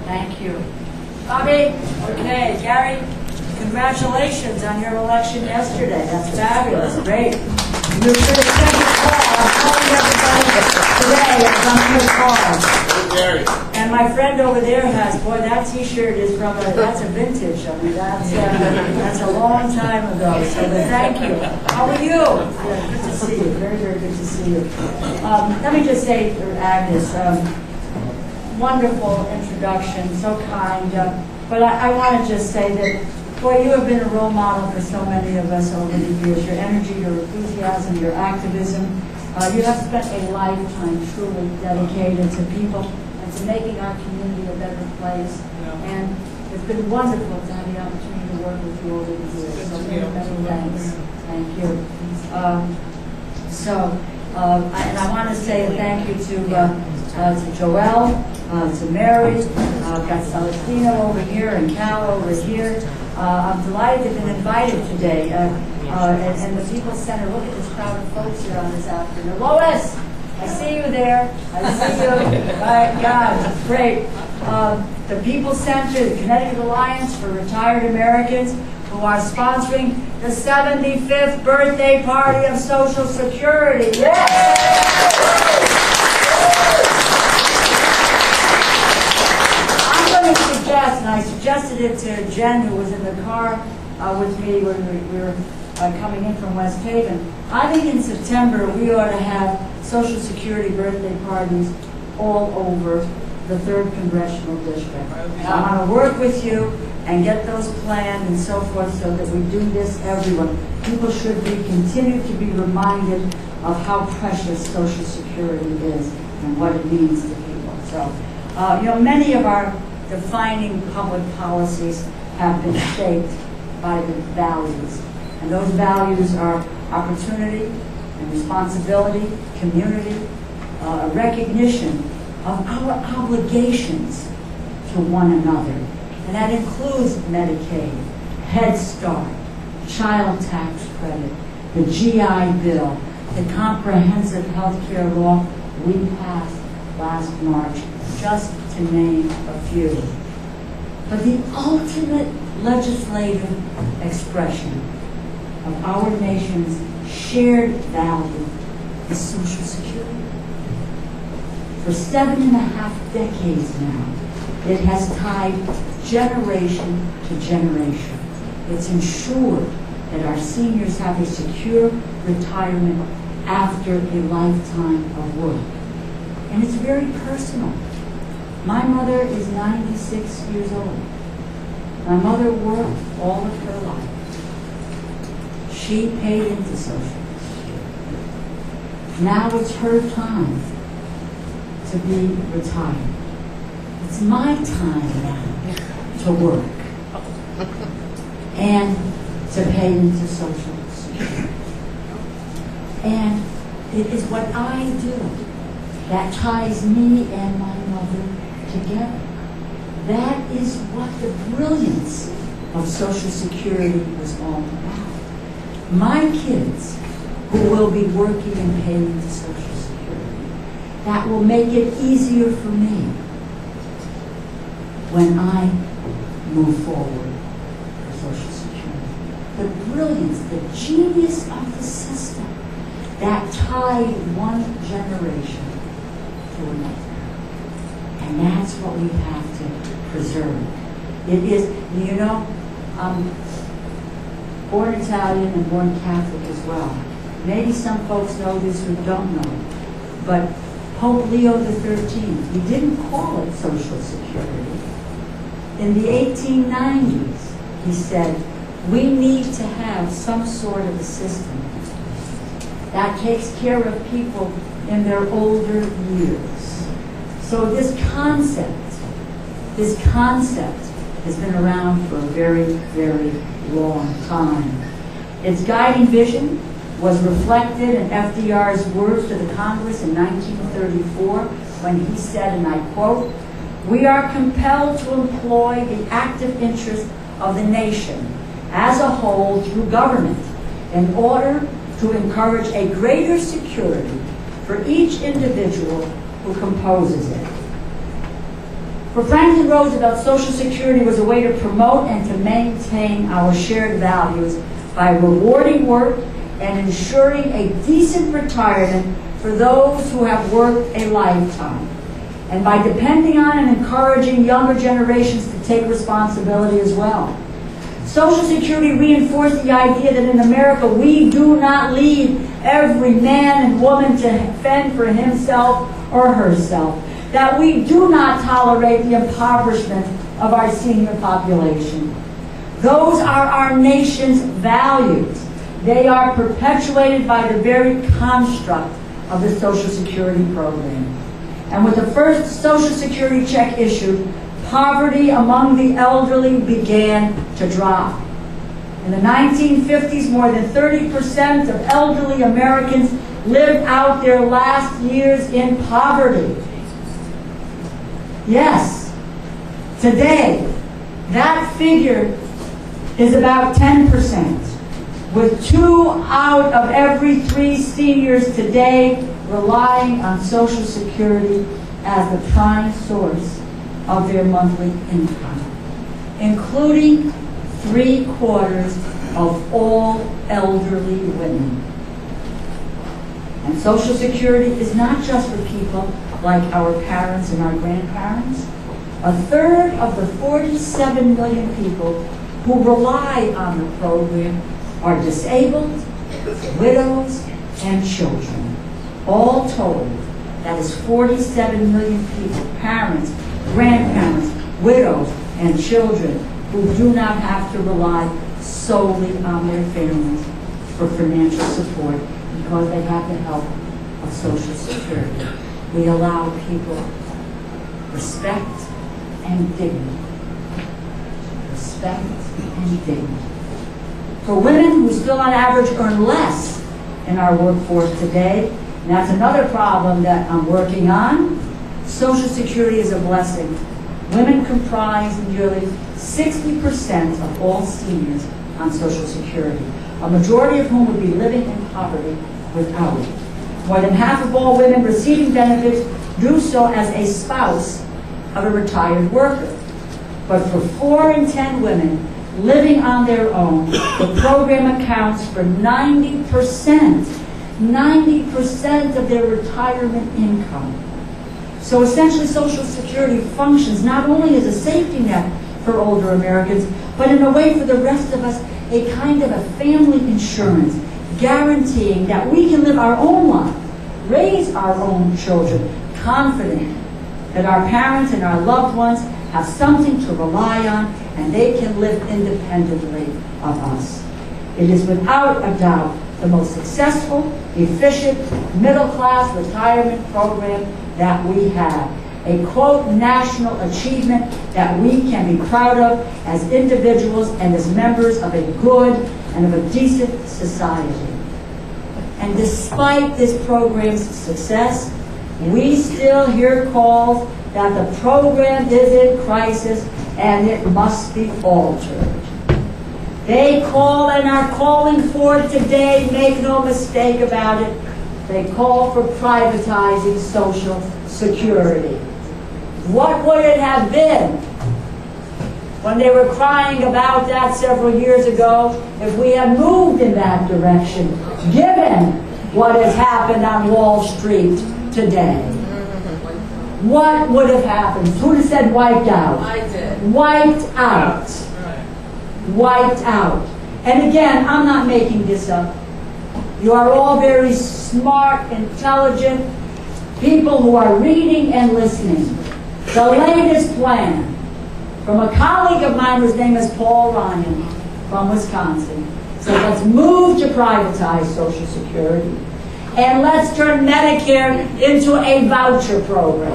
Thank you. Bobby, okay, Gary, congratulations on your election yesterday. That's fabulous, great. You're for the second call. I'm calling everybody today as I'm in the car. Gary. And my friend over there has, boy, that T-shirt is from that's a vintage. I mean, that's a long time ago. So thank you. How are you? Yeah, good to see you. Very, very good to see you. Let me just say, Agnes, wonderful introduction, so kind. But I want to just say that, boy, you have been a role model for so many of us over the years. Your energy, your enthusiasm, your activism. You have spent a lifetime truly dedicated to people and to making our community a better place. Yeah. And it's been wonderful to have the opportunity to work with you over the years. So many, many thanks. Thank you. And I want to say thank you to Joelle, to Mary, I've got Celestino over here and Cal over here. I'm delighted to have been invited today. And the People's Center, look at this crowd of folks here on this afternoon. Lois, I see you there. I see you. My God, great. The People's Center, the Connecticut Alliance for Retired Americans, who are sponsoring the 75th birthday party of Social Security. I'm going to suggest, and I suggested it to Jen, who was in the car with me when we were coming in from West Haven. I think in September we ought to have Social Security birthday parties all over the 3rd Congressional District. And I want to work with you and get those planned and so forth so that we do this everyone. People should continue to be reminded of how precious Social Security is and what it means to people. So, many of our defining public policies have been shaped by the values. And those values are opportunity and responsibility, community, a recognition of our obligations to one another. And that includes Medicaid, Head Start, Child Tax Credit, the GI Bill, the comprehensive health care law we passed last March, just to name a few. But the ultimate legislative expression of our nation's shared value is Social Security. For 7.5 decades now, it has tied generation to generation. It's ensured that our seniors have a secure retirement after a lifetime of work. And it's very personal. My mother is 96 years old. My mother worked all of her life. She paid into Social Security. Now it's her time to be retired. It's my time now to work and to pay into Social Security. And it is what I do that ties me and my mother together. That is what the brilliance of Social Security was all about. My kids, who will be working and paying into Social Security, that will make it easier for me when I move forward for Social Security. The brilliance, the genius of the system that tied one generation to another. And that's what we have to preserve. It is, I'm born Italian and born Catholic as well. Maybe some folks know this who don't know, but Pope Leo XIII, he didn't call it Social Security. In the 1890s, he said, we need to have some sort of a system that takes care of people in their older years. So this concept has been around for a very, very long time. Its guiding vision was reflected in FDR's words to the Congress in 1934 when he said, and I quote, "We are compelled to employ the active interest of the nation as a whole through government in order to encourage a greater security for each individual who composes it." For Franklin Roosevelt, Social Security was a way to promote and to maintain our shared values by rewarding work and ensuring a decent retirement for those who have worked a lifetime, and by depending on and encouraging younger generations to take responsibility as well. Social Security reinforced the idea that in America we do not leave every man and woman to fend for himself or herself, that we do not tolerate the impoverishment of our senior population. Those are our nation's values. They are perpetuated by the very construct of the Social Security program. And with the first Social Security check issued, poverty among the elderly began to drop. In the 1950s, more than 30% of elderly Americans lived out their last years in poverty. Yes, today, that figure is about 10%, with 2 out of every 3 seniors today relying on Social Security as the prime source of their monthly income, including 3/4 of all elderly women. And Social Security is not just for people like our parents and our grandparents. 1/3 of the 47 million people who rely on the program are disabled, widows, and children. All told, that is 47 million people, parents, grandparents, widows, and children who do not have to rely solely on their families for financial support because they have the help of Social Security. We allow people respect and dignity. Respect and dignity. For women who still on average earn less in our workforce today, and that's another problem that I'm working on, Social Security is a blessing. Women comprise nearly 60% of all seniors on Social Security, a majority of whom would be living in poverty without it. More than half of all women receiving benefits do so as a spouse of a retired worker. But for 4 in 10 women living on their own, the program accounts for 90% of their retirement income. So essentially, Social Security functions not only as a safety net for older Americans, but in a way for the rest of us, a kind of a family insurance, guaranteeing that we can live our own lives, raise our own children, confident that our parents and our loved ones have something to rely on and they can live independently of us. It is without a doubt the most successful, efficient, middle-class retirement program that we have. A, quote, national achievement that we can be proud of as individuals and as members of a good and of a decent society. And despite this program's success, we still hear calls that the program is in crisis and it must be altered. They call and are calling for it today, make no mistake about it. They call for privatizing Social Security. What would it have been when they were crying about that several years ago if we had moved in that direction, given what has happened on Wall Street today? What would have happened? Who said wiped out? I did. Wiped out. Wiped out. And again, I'm not making this up. You are all very smart, intelligent people who are reading and listening. The latest plan from a colleague of mine whose name is Paul Ryan from Wisconsin. So let's move to privatize Social Security. And let's turn Medicare into a voucher program.